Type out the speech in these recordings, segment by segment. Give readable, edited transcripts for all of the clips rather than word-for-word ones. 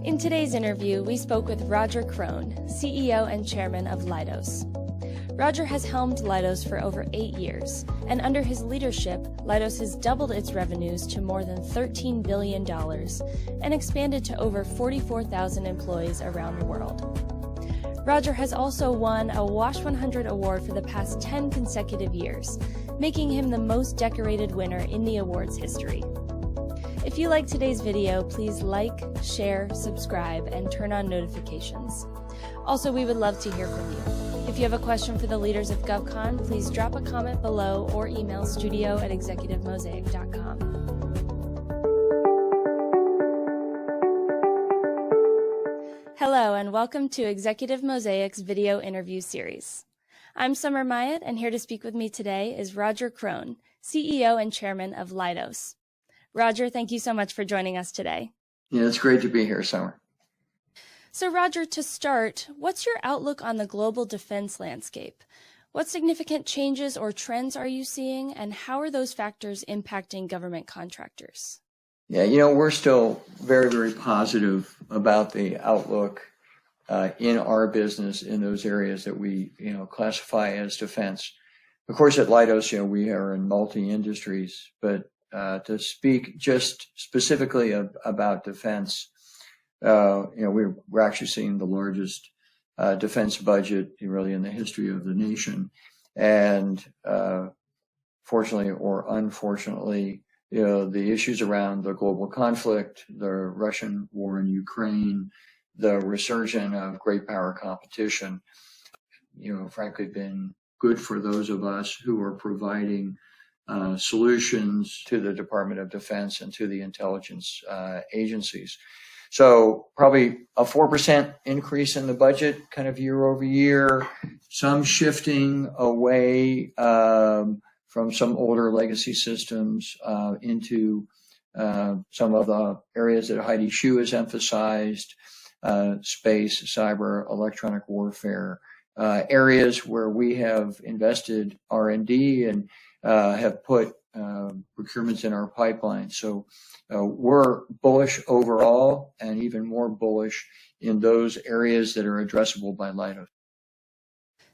In today's interview, we spoke with Roger Krone, CEO and Chairman of Leidos. Roger has helmed Leidos for over 8 years, and under his leadership, Leidos has doubled its revenues to more than $13 billion and expanded to over 44,000 employees around the world. Roger has also won a Wash100 Award for the past 10 consecutive years, making him the most decorated winner in the award's history. If you like today's video, please like, share, subscribe, and turn on notifications. Also, we would love to hear from you. If you have a question for the leaders of GovCon, please drop a comment below or email studio@executivemosaic.com. Hello, and welcome to Executive Mosaic's video interview series. I'm Summer Myatt, and here to speak with me today is Roger Krone, CEO and Chairman of Leidos. Roger, thank you so much for joining us today. Yeah, it's great to be here, Summer. So Roger, to start, what's your outlook on the global defense landscape? What significant changes or trends are you seeing, and how are those factors impacting government contractors? Yeah, we're still very, very positive about the outlook in our business in those areas that we, classify as defense. Of course, at Leidos, we are in multi-industries, but to speak just specifically about defense, we're actually seeing the largest defense budget really in the history of the nation. And fortunately or unfortunately, the issues around the global conflict, the Russian war in Ukraine, the resurgence of great power competition, frankly, been good for those of us who are providing solutions to the Department of Defense and to the intelligence agencies. So probably a 4% increase in the budget kind of year over year, some shifting away from some older legacy systems into some of the areas that Heidi Shue has emphasized, space, cyber, electronic warfare, areas where we have invested R&D and have put procurements in our pipeline. So we're bullish overall and even more bullish in those areas that are addressable by Leidos.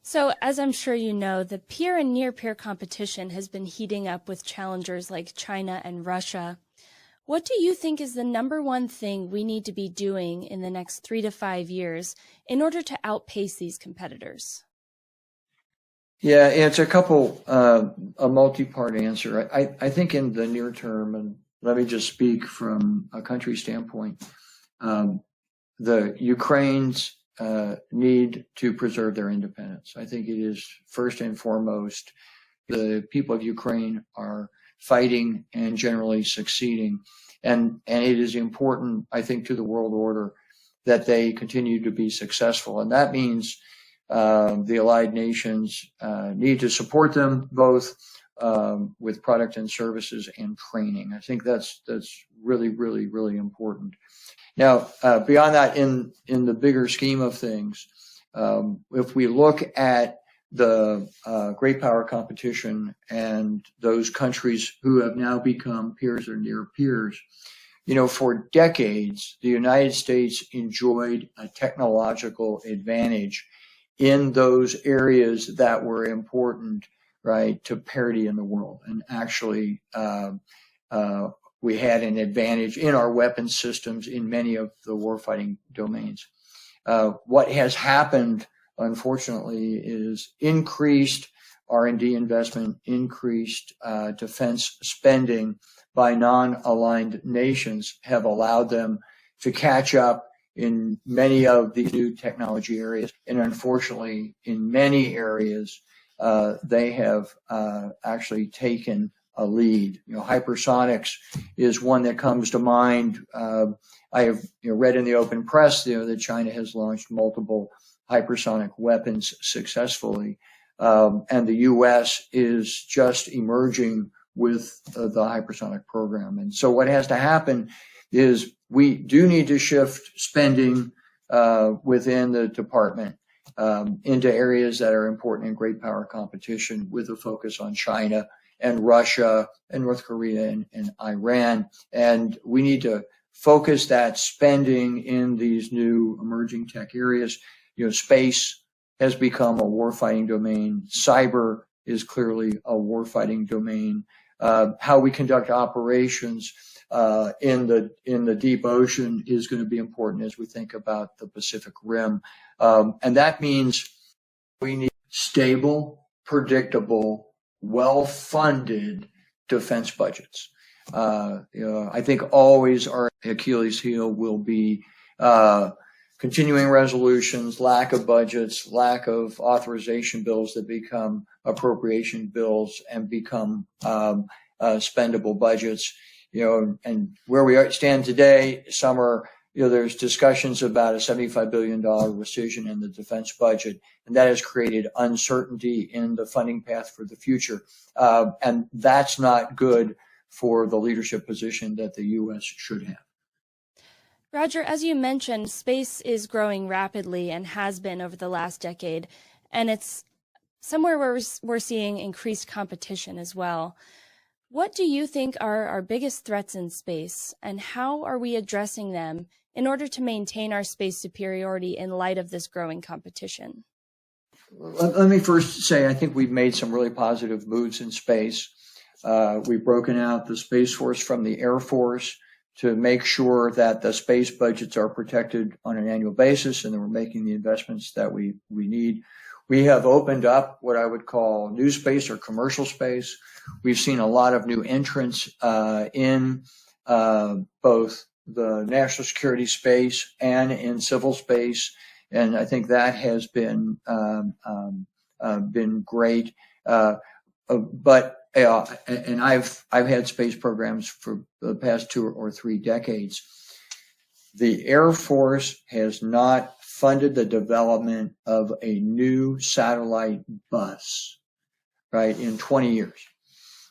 So as I'm sure you know, the peer and near-peer competition has been heating up with challengers like China and Russia. What do you think is the number one thing we need to be doing in the next 3 to 5 years in order to outpace these competitors? Yeah, it's a multi-part answer. I think in the near term, and let me just speak from a country standpoint, the Ukrainians need to preserve their independence. I think it is first and foremost, the people of Ukraine are fighting and generally succeeding. And it is important, I think, to the world order that they continue to be successful. And that means the allied nations need to support them both with product and services and training. I think that's really, really, really important. Now, beyond that, in the bigger scheme of things, if we look at the great power competition and those countries who have now become peers or near peers, for decades, the United States enjoyed a technological advantage in those areas that were important, right, to parity in the world. And actually, we had an advantage in our weapons systems in many of the warfighting domains. What has happened, unfortunately, is increased R&D investment, increased defense spending by non-aligned nations have allowed them to catch up in many of these new technology areas. And unfortunately, in many areas, they have actually taken a lead. Hypersonics is one that comes to mind. I have read in the open press that China has launched multiple hypersonic weapons successfully, and the U.S. is just emerging with the hypersonic program. And so what has to happen is we do need to shift spending within the department into areas that are important in great power competition, with a focus on China and Russia and North Korea and Iran. And we need to focus that spending in these new emerging tech areas. Space has become a warfighting domain. Cyber is clearly a warfighting domain. How we conduct operations in the deep ocean is going to be important as we think about the Pacific Rim. And that means we need stable, predictable, well-funded defense budgets. I think always our Achilles heel will be continuing resolutions, lack of budgets, lack of authorization bills that become appropriation bills and become spendable budgets. And where we stand today, there's discussions about a $75 billion rescission in the defense budget, and that has created uncertainty in the funding path for the future. And that's not good for the leadership position that the U.S. should have. Roger, as you mentioned, space is growing rapidly and has been over the last decade, and it's somewhere where we're seeing increased competition as well. What do you think are our biggest threats in space, and how are we addressing them in order to maintain our space superiority in light of this growing competition? Let me first say I think we've made some really positive moves in space. We've broken out the Space Force from the Air Force to make sure that the space budgets are protected on an annual basis, and that we're making the investments that we need. We have opened up what I would call new space or commercial space. We've seen a lot of new entrants in both the national security space and in civil space, and I think that has been great. And I've had space programs for the past 2 or 3 decades. The Air Force has not funded the development of a new satellite bus, right, in 20 years,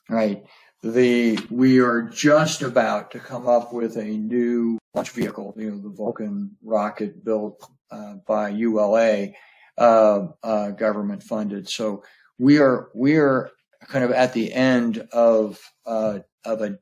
right? We are just about to come up with a new launch vehicle, the Vulcan rocket built by ULA, government funded. So we are kind of at the end of a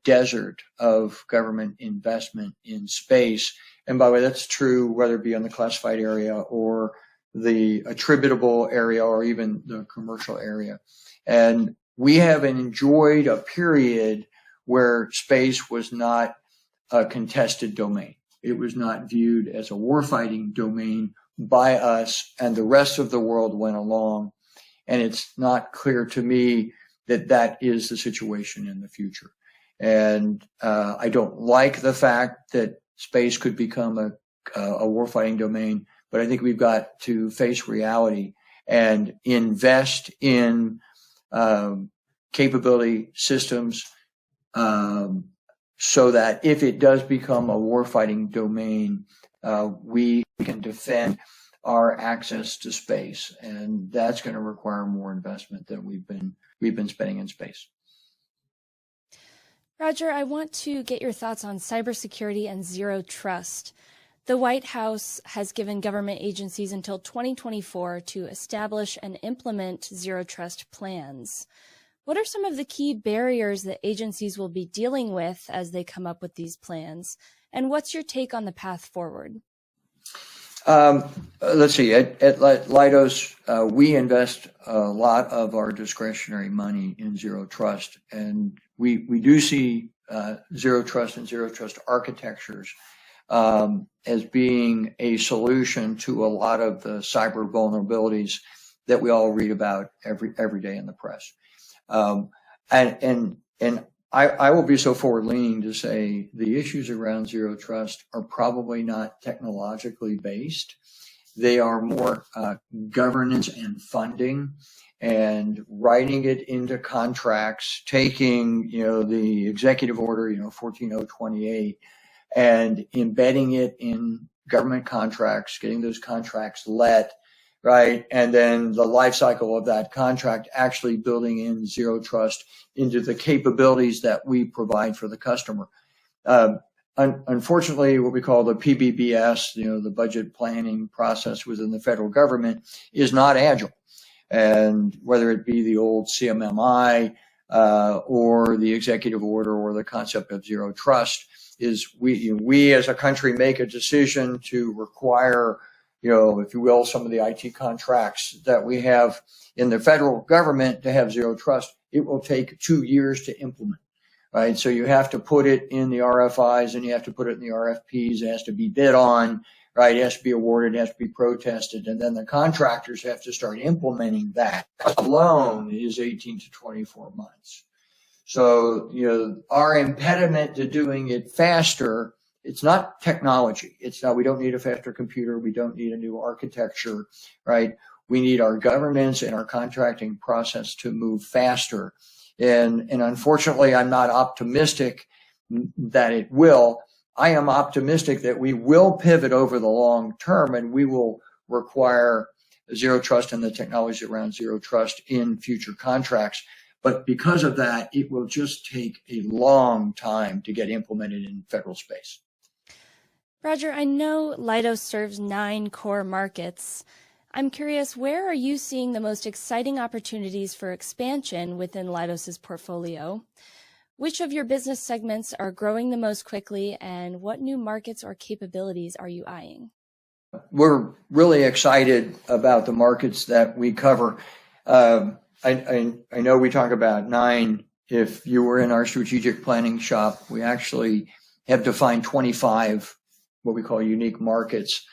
desert of government investment in space. And by the way, that's true whether it be on the classified area or the attributable area or even the commercial area. And we have enjoyed a period where space was not a contested domain. It was not viewed as a warfighting domain by us, and the rest of the world went along. And it's not clear to me that that is the situation in the future. And I don't like the fact that space could become a warfighting domain, but I think we've got to face reality and invest in capability systems so that if it does become a warfighting domain, we can defend our access to space, and that's going to require more investment than we've been spending in space. Roger, I want to get your thoughts on cybersecurity and zero trust. The White House has given government agencies until 2024 to establish and implement zero trust plans. What are some of the key barriers that agencies will be dealing with as they come up with these plans? And what's your take on the path forward? Let's see. At Leidos, we invest a lot of our discretionary money in zero trust, and we do see zero trust and zero trust architectures as being a solution to a lot of the cyber vulnerabilities that we all read about every day in the press. And I will be so forward-leaning to say the issues around zero trust are probably not technologically based. They are more governance and funding, and writing it into contracts, taking the executive order 14028 and embedding it in government contracts, getting those contracts let. Right. And then the life cycle of that contract, actually building in zero trust into the capabilities that we provide for the customer. Unfortunately, what we call the PBBS, the budget planning process within the federal government, is not agile. And whether it be the old CMMI or the executive order or the concept of zero trust, we as a country make a decision to require, if you will, some of the IT contracts that we have in the federal government to have zero trust, it will take 2 years to implement, right? So you have to put it in the RFIs and you have to put it in the RFPs. It has to be bid on, right? It has to be awarded, it has to be protested, and then the contractors have to start implementing that. Alone is 18 to 24 months. So, our impediment to doing it faster, it's not technology. It's not, we don't need a faster computer. We don't need a new architecture, right? We need our governance and our contracting process to move faster. And unfortunately, I'm not optimistic that it will. I am optimistic that we will pivot over the long term and we will require zero trust and the technology around zero trust in future contracts. But because of that, it will just take a long time to get implemented in federal space. Roger, I know Leidos serves 9 core markets. I'm curious, where are you seeing the most exciting opportunities for expansion within Leidos' portfolio? Which of your business segments are growing the most quickly, and what new markets or capabilities are you eyeing? We're really excited about the markets that we cover. I know we talk about 9. If you were in our strategic planning shop, we actually have defined 25 what we call unique markets,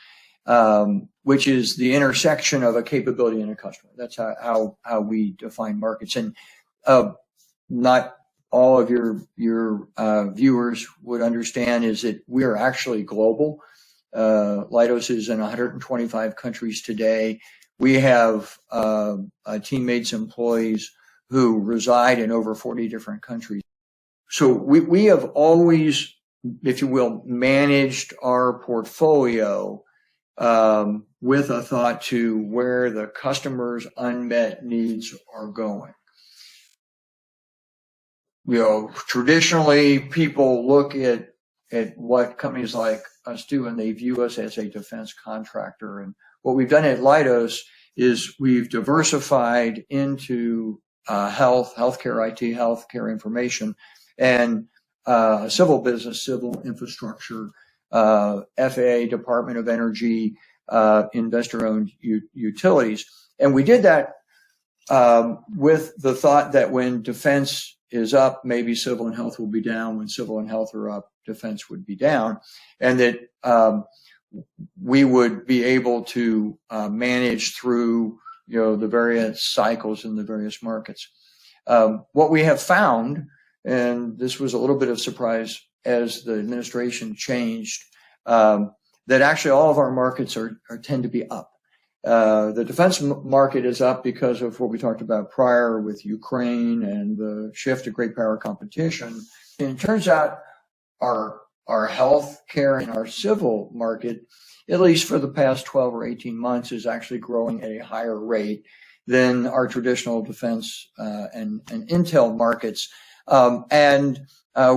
which is the intersection of a capability and a customer. That's how we define markets. And not all of your viewers would understand is that we are actually global. Leidos is in 125 countries today. We have teammates, employees who reside in over 40 different countries. So we have always, if you will, managed our portfolio with a thought to where the customer's unmet needs are going. Traditionally, people look at what companies like us do and they view us as a defense contractor. And what we've done at Leidos is we've diversified into healthcare IT, healthcare information, and civil business, civil infrastructure, FAA, Department of Energy, investor-owned utilities. And we did that with the thought that when defense is up, maybe civil and health will be down. When civil and health are up, defense would be down. And that we would be able to manage through the various cycles in the various markets. What we have found, and this was a little bit of surprise as the administration changed, that actually all of our markets tend to be up. The defense market is up because of what we talked about prior with Ukraine and the shift to great power competition. And it turns out our health care and our civil market, at least for the past 12 or 18 months, is actually growing at a higher rate than our traditional defense and intel markets. And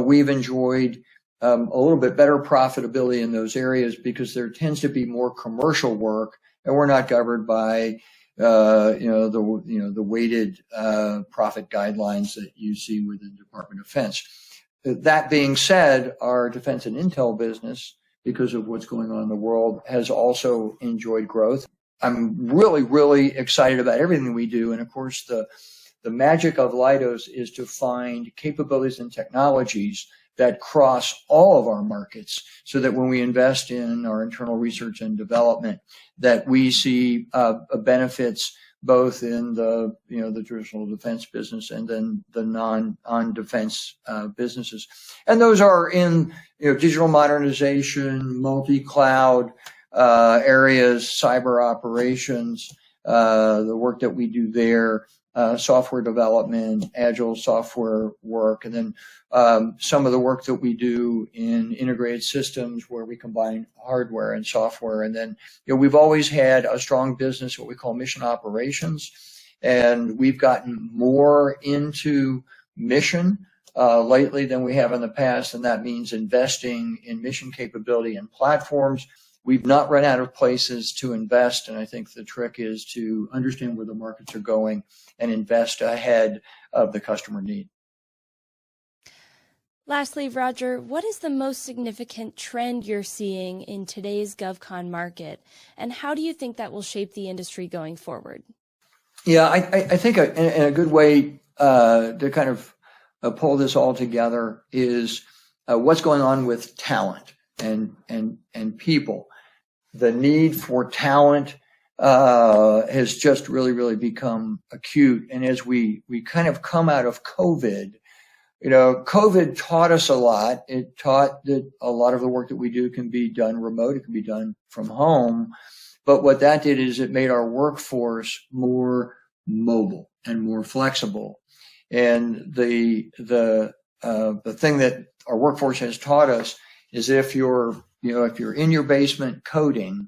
we've enjoyed a little bit better profitability in those areas because there tends to be more commercial work, and we're not governed by the weighted profit guidelines that you see within the Department of Defense. That being said, our defense and intel business, because of what's going on in the world, has also enjoyed growth. I'm really, really excited about everything we do. And of course, the magic of Leidos is to find capabilities and technologies that cross all of our markets so that when we invest in our internal research and development, that we see benefits both in the traditional defense business and then the non-defense businesses. And those are in digital modernization, multi-cloud areas, cyber operations, the work that we do there, software development, agile software work, and then some of the work that we do in integrated systems where we combine hardware and software. And then we've always had a strong business, what we call mission operations, and we've gotten more into mission lately than we have in the past, and that means investing in mission capability and platforms. We've not run out of places to invest, and I think the trick is to understand where the markets are going and invest ahead of the customer need. Lastly, Roger, what is the most significant trend you're seeing in today's GovCon market, and how do you think that will shape the industry going forward? Yeah, I think a good way to kind of pull this all together is what's going on with talent and people. The need for talent has just really become acute. And as we kind of come out of COVID, COVID taught us a lot. It taught that a lot of the work that we do can be done remote. It can be done from home. But what that did is it made our workforce more mobile and more flexible. And the thing that our workforce has taught us is if you're in your basement coding,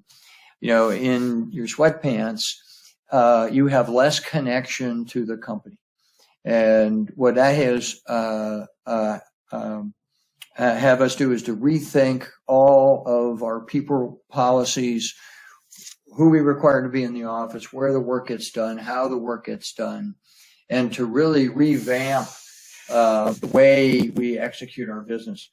in your sweatpants, you have less connection to the company. And what that has have us do is to rethink all of our people policies, who we require to be in the office, where the work gets done, how the work gets done, and to really revamp the way we execute our business.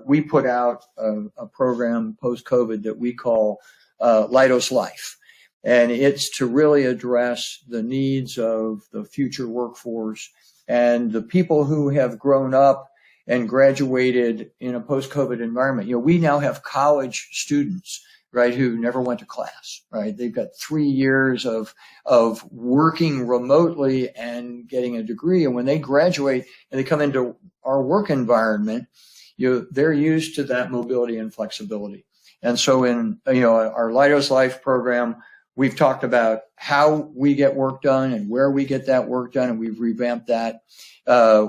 We put out a program post-COVID that we call Leidos Life. And it's to really address the needs of the future workforce and the people who have grown up and graduated in a post-COVID environment. We now have college students, right, who never went to class, right? They've got 3 years of working remotely and getting a degree. And when they graduate and they come into our work environment, they're used to that mobility and flexibility. And so in our Leidos Life program, we've talked about how we get work done and where we get that work done, and we've revamped that.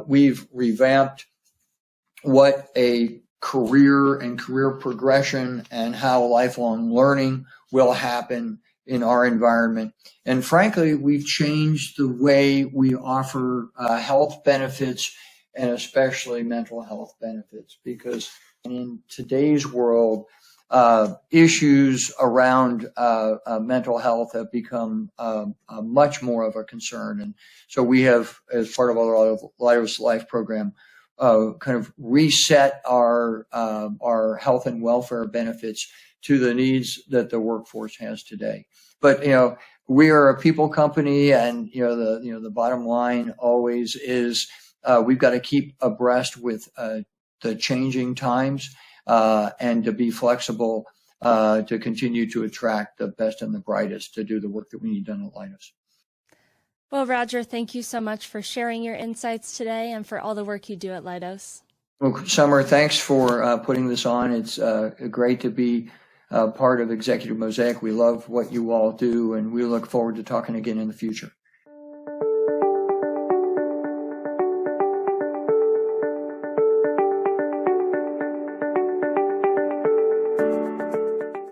We've revamped what a career progression and how lifelong learning will happen in our environment. And frankly, we've changed the way we offer health benefits, and especially mental health benefits, because in today's world, issues around mental health have become much more of a concern. And so we have, as part of our Leidos Life program, kind of reset our health and welfare benefits to the needs that the workforce has today. But we are a people company, and the bottom line always is we've got to keep abreast with the changing times. And to be flexible to continue to attract the best and the brightest to do the work that we need done at Leidos. Well, Roger, thank you so much for sharing your insights today and for all the work you do at Leidos. Well, Summer, thanks for putting this on. It's great to be part of Executive Mosaic. We love what you all do, and we look forward to talking again in the future.